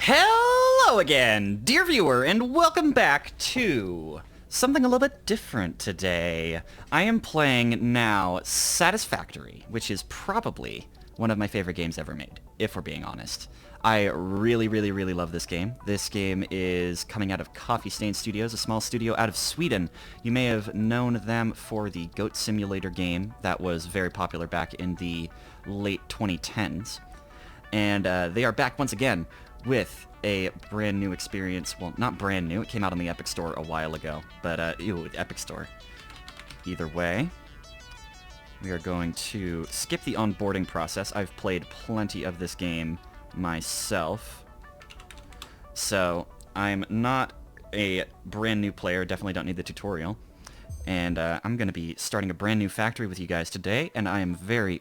Hello again, dear viewer, and welcome back to something a little bit different today. I am playing now Satisfactory, which is probably one of my favorite games ever made, if we're being honest. I really love this game. This game is coming out of Coffee Stain Studios, a small studio out of Sweden. You may have known them for the Goat Simulator game that was very popular back in the late 2010s. And they are back once again with a brand new experience. Well, not brand new. It came out on the Epic Store a while ago. But, Epic Store. Either way, we are going to skip the onboarding process. I've played plenty of this game myself. So, I'm not a brand new player. Definitely don't need the tutorial. And I'm going to be starting a brand new factory with you guys today, and I am very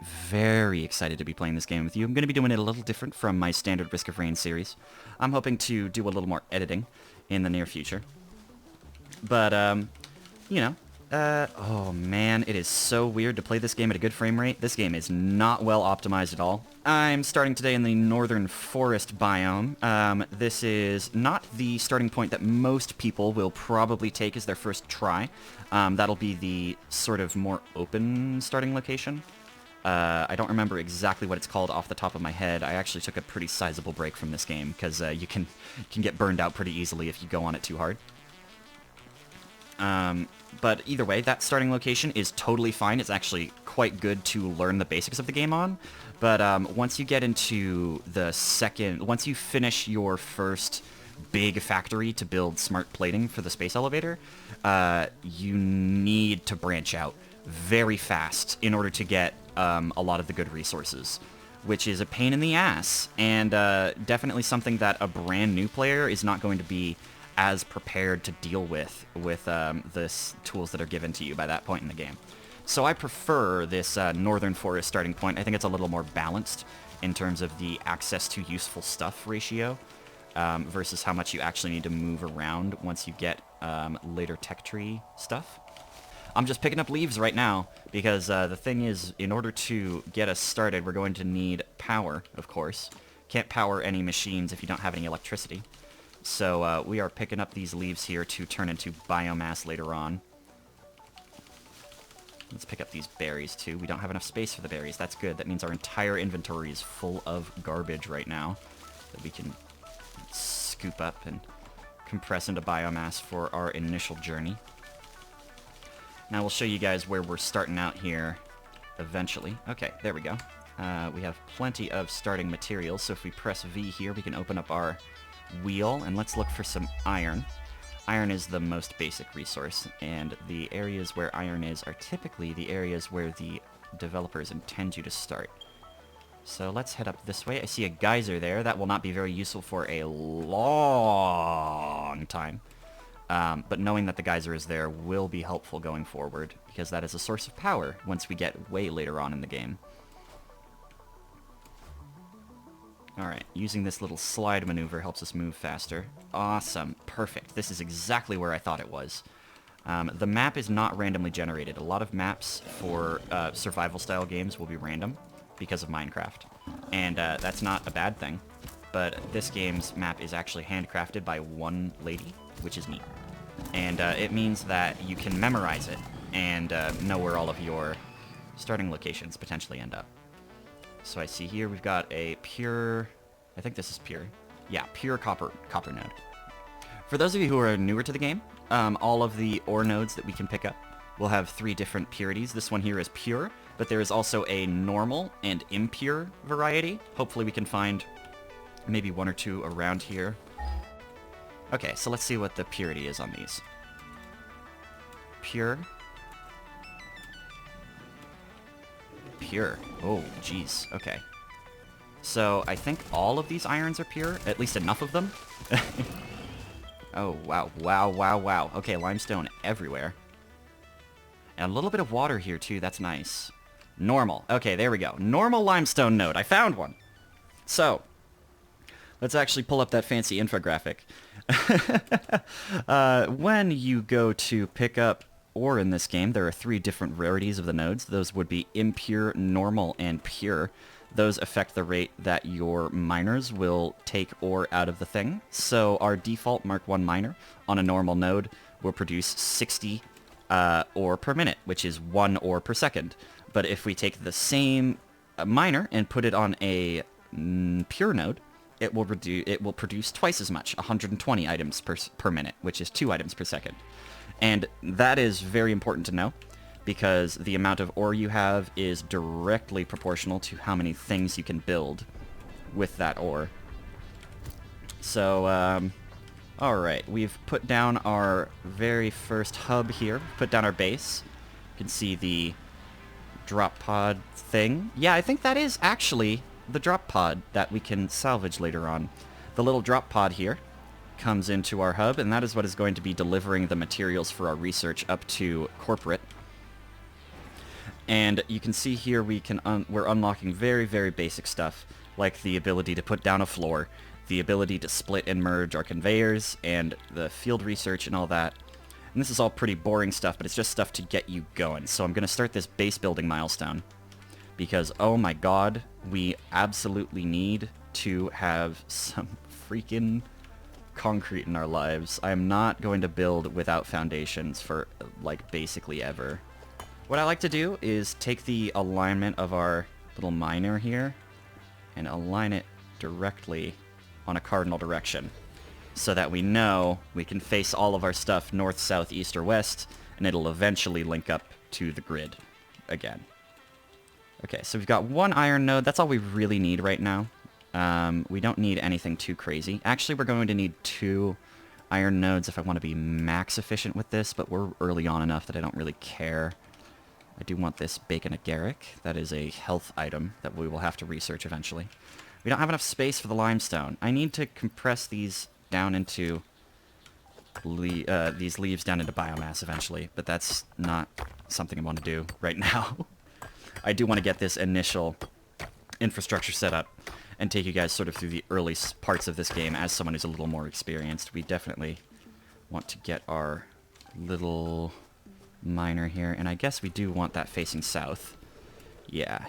excited to be playing this game with you. I'm going to be doing it a little different from my standard Risk of Rain series. I'm hoping to do a little more editing in the near future. But, oh man, it is so weird to play this game at a good frame rate. This game is not well optimized at all. I'm starting today in the northern forest biome. This is not the starting point that most people will probably take as their first try. That'll be the sort of more open starting location. I don't remember exactly what it's called off the top of my head. I actually took a pretty sizable break from this game because you can get burned out pretty easily if you go on it too hard. But either way, that starting location is totally fine. It's actually quite good to learn the basics of the game on. But once you get into once you finish your first big factory to build smart plating for the space elevator, you need to branch out very fast in order to get a lot of the good resources, which is a pain in the ass, and definitely something that a brand new player is not going to be as prepared to deal with the tools that are given to you by that point in the game. So I prefer this northern forest starting point. I think it's a little more balanced in terms of the access to useful stuff ratio versus how much you actually need to move around once you get later tech tree stuff. I'm just picking up leaves right now because the thing is, in order to get us started, we're going to need power, of course. Can't power any machines if you don't have any electricity. So we are picking up these leaves here to turn into biomass later on. Let's pick up these berries too. We don't have enough space for the berries. That's good. That means our entire inventory is full of garbage right now that we can scoop up and compress into biomass for our initial journey. Now we'll show you guys where we're starting out here eventually. Okay, there we go. We have plenty of starting materials, so if we press V here, we can open up our wheel, and let's look for some iron. Iron is the most basic resource, and the areas where iron is are typically the areas where the developers intend you to start. So let's head up this way. I see a geyser there. That will not be very useful for a long time. But knowing that the geyser is there will be helpful going forward, because that is a source of power once we get way later on in the game. Alright, using this little slide maneuver helps us move faster. Awesome. Perfect. This is exactly where I thought it was. The map is not randomly generated. A lot of maps for survival-style games will be random because of Minecraft. And that's not a bad thing. But this game's map is actually handcrafted by one lady, which is neat. And it means that you can memorize it and know where all of your starting locations potentially end up. So I see here we've got a pure, I think this is pure. Yeah, pure copper node. For those of you who are newer to the game, all of the ore nodes that we can pick up will have 3 different purities. This one here is pure, but there is also a normal and impure variety. Hopefully we can find maybe 1 or 2 around here. Okay, so let's see what the purity is on these. Pure. Pure. Oh, jeez. Okay. So, I think all of these irons are pure. At least enough of them. Oh, wow. Okay, limestone everywhere. And a little bit of water here, too. That's nice. Normal. Okay, there we go. Normal limestone node. I found one. So, let's actually pull up that fancy infographic. When you go to pick up ore in this game, there are 3 different rarities of the nodes. Those would be impure, normal, and pure. those affect the rate that your miners will take ore out of the thing. So our default Mark 1 miner on a normal node will produce 60 ore per minute, which is 1 ore per second. But if we take the same miner and put it on a pure node, it will produce twice as much, 120 items per minute, which is 2 items per second. And that is very important to know, because the amount of ore you have is directly proportional to how many things you can build with that ore. So, alright, we've put down our very first hub here, put down our base. You can see the drop pod thing. Yeah, I think that is actually the drop pod that we can salvage later on. The little drop pod here comes into our hub, and that is what is going to be delivering the materials for our research up to corporate. And you can see here we're unlocking very, very basic stuff, like the ability to put down a floor, the ability to split and merge our conveyors, and the field research and all that. And this is all pretty boring stuff, but it's just stuff to get you going. So I'm going to start this base building milestone, because, oh my god, we absolutely need to have some freaking concrete in our lives. I am not going to build without foundations for, like, basically ever. What I like to do is take the alignment of our little miner here and align it directly on a cardinal direction, so that we know we can face all of our stuff north, south, east, or west, and it'll eventually link up to the grid again. Okay, so we've got 1 iron node. That's all we really need right now. We don't need anything too crazy. Actually, we're going to need 2 iron nodes if I want to be max efficient with this, but we're early on enough that I don't really care. I do want this bacon agaric. That is a health item that we will have to research eventually. We don't have enough space for the limestone. I need to compress these down into these leaves down into biomass eventually, but that's not something I want to do right now. I do want to get this initial infrastructure set up and take you guys sort of through the early parts of this game as someone who's a little more experienced. We definitely want to get our little miner here, and I guess we do want that facing south. Yeah.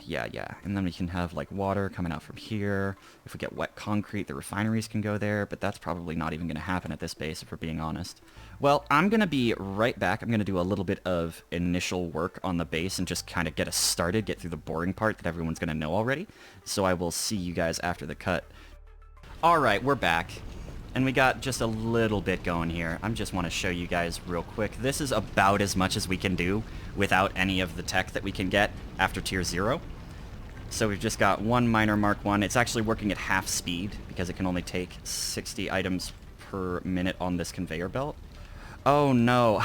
And then we can have, like, water coming out from here. If we get wet concrete, the refineries can go there, but that's probably not even going to happen at this base, if we're being honest. Well, I'm going to be right back. I'm going to do a little bit of initial work on the base and just kind of get us started, get through the boring part that everyone's going to know already. So I will see you guys after the cut. Alright, we're back. And we got just a little bit going here. I just want to show you guys real quick. This is about as much as we can do without any of the tech that we can get after Tier 0. So we've just got 1 miner Mark 1. It's actually working at half speed because it can only take 60 items per minute on this conveyor belt. Oh no.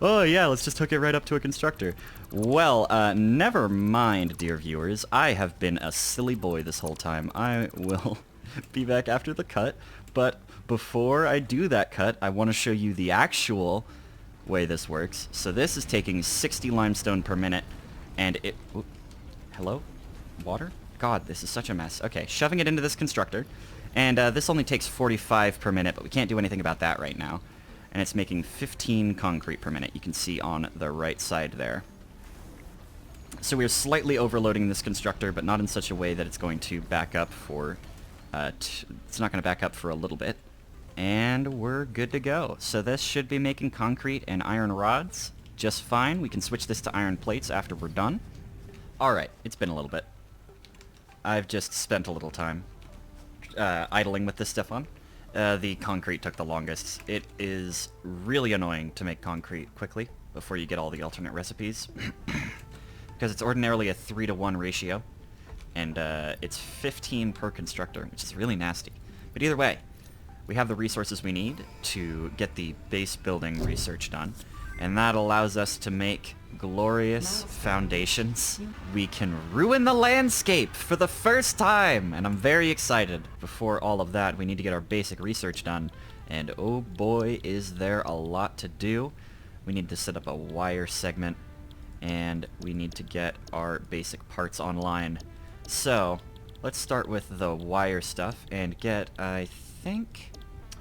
Oh yeah, let's just hook it right up to a constructor. Well, never mind, dear viewers. I have been a silly boy this whole time. I will be back after the cut, but before I do that cut, I want to show you the actual way this works. So this is taking 60 limestone per minute, and it... Oop, hello? Water? God, this is such a mess. Okay, shoving it into this constructor, and this only takes 45 per minute, but we can't do anything about that right now. And it's making 15 concrete per minute. You can see on the right side there. So we're slightly overloading this constructor, but not in such a way that it's going to back up for... it's not going to back up for a little bit. And we're good to go. So this should be making concrete and iron rods just fine. We can switch this to iron plates after we're done. Alright, it's been a little bit. I've just spent a little time idling with this stuff on. The concrete took the longest. It is really annoying to make concrete quickly before you get all the alternate recipes. Because it's ordinarily a 3-to-1 ratio. And it's 15 per constructor, which is really nasty. But either way, we have the resources we need to get the base building research done. And that allows us to make glorious foundations. We can ruin the landscape for the first time, and I'm very excited. Before all of that, we need to get our basic research done. And oh boy, is there a lot to do. We need to set up a wire segment, and we need to get our basic parts online. So, let's start with the wire stuff and get, I think,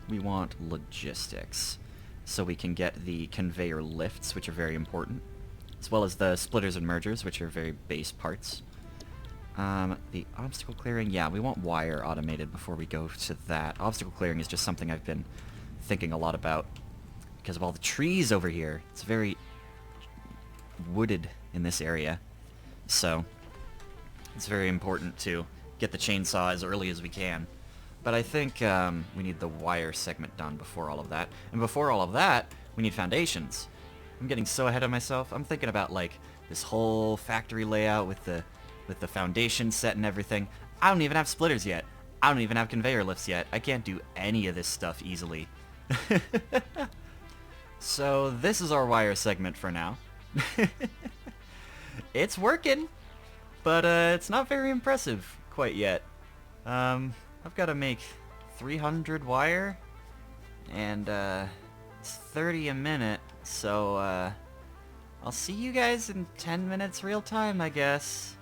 we want logistics. So we can get the conveyor lifts, which are very important, as well as the splitters and mergers, which are very base parts. The obstacle clearing, yeah, we want wire automated before we go to that. Obstacle clearing is just something I've been thinking a lot about because of all the trees over here. It's very wooded in this area, so it's very important to get the chainsaw as early as we can. But I think we need the wire segment done before all of that. And before all of that, we need foundations. I'm getting so ahead of myself. I'm thinking about like this whole factory layout with the foundation set and everything. I don't even have splitters yet. I don't even have conveyor lifts yet. I can't do any of this stuff easily. So this is our wire segment for now. It's working, but it's not very impressive quite yet. I've got to make 300 wire, and it's 30 a minute, so I'll see you guys in 10 minutes real time, I guess.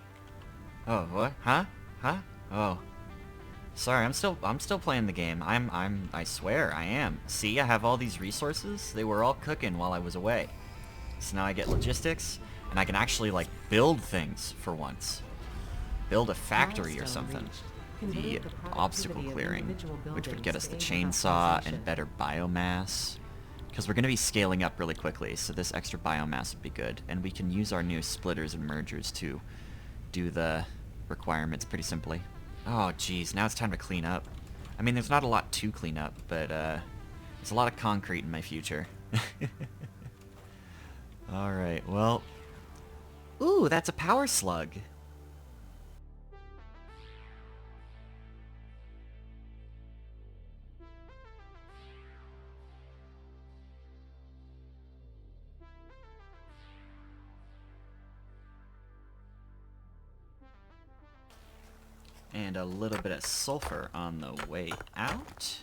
Oh, what? Huh? Huh? Oh. Sorry, I'm still playing the game. I swear, I am. See, I have all these resources. They were all cooking while I was away. So now I get logistics, and I can actually, like, build things for once. Build a factory or something. The obstacle clearing, which would get us the chainsaw and better biomass. Because we're going to be scaling up really quickly, so this extra biomass would be good. And we can use our new splitters and mergers to do the requirements pretty simply. Oh, geez, now it's time to clean up. I mean, there's not a lot to clean up, but there's a lot of concrete in my future. Alright, well... Ooh, that's a power slug! And a little bit of sulfur on the way out.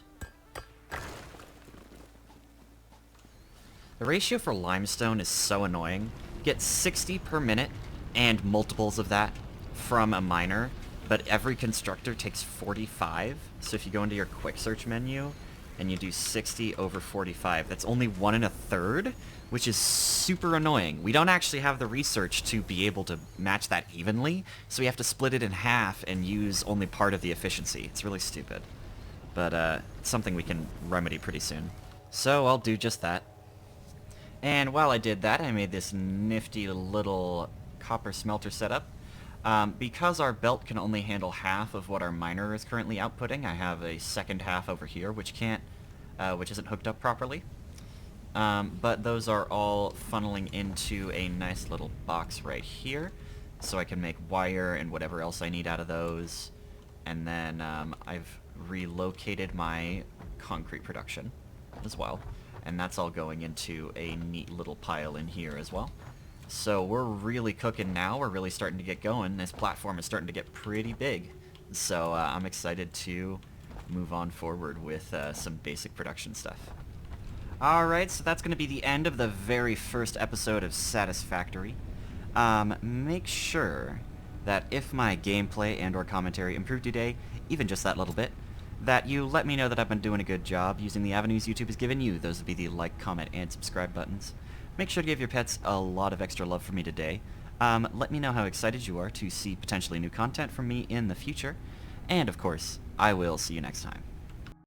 The ratio for limestone is so annoying. Get 60 per minute and multiples of that from a miner, but every constructor takes 45. So if you go into your quick search menu and you do 60 over 45, that's only 1 1/3, which is super annoying. We don't actually have the research to be able to match that evenly, so we have to split it in half and use only part of the efficiency. It's really stupid. But it's something we can remedy pretty soon. So I'll do just that. And while I did that, I made this nifty little copper smelter setup. Because our belt can only handle half of what our miner is currently outputting, I have a second half over here which isn't hooked up properly. But those are all funneling into a nice little box right here, so I can make wire and whatever else I need out of those. And then I've relocated my concrete production as well, and that's all going into a neat little pile in here as well. So we're really cooking now. We're really starting to get going. This platform is starting to get pretty big, so I'm excited to move on forward with some basic production stuff. Alright, so that's going to be the end of the very first episode of Satisfactory. Make sure that if my gameplay and or commentary improved today, even just that little bit, that you let me know that I've been doing a good job using the avenues YouTube has given you. Those would be the like, comment, and subscribe buttons. Make sure to give your pets a lot of extra love for me today. Let me know how excited you are to see potentially new content from me in the future. And of course, I will see you next time.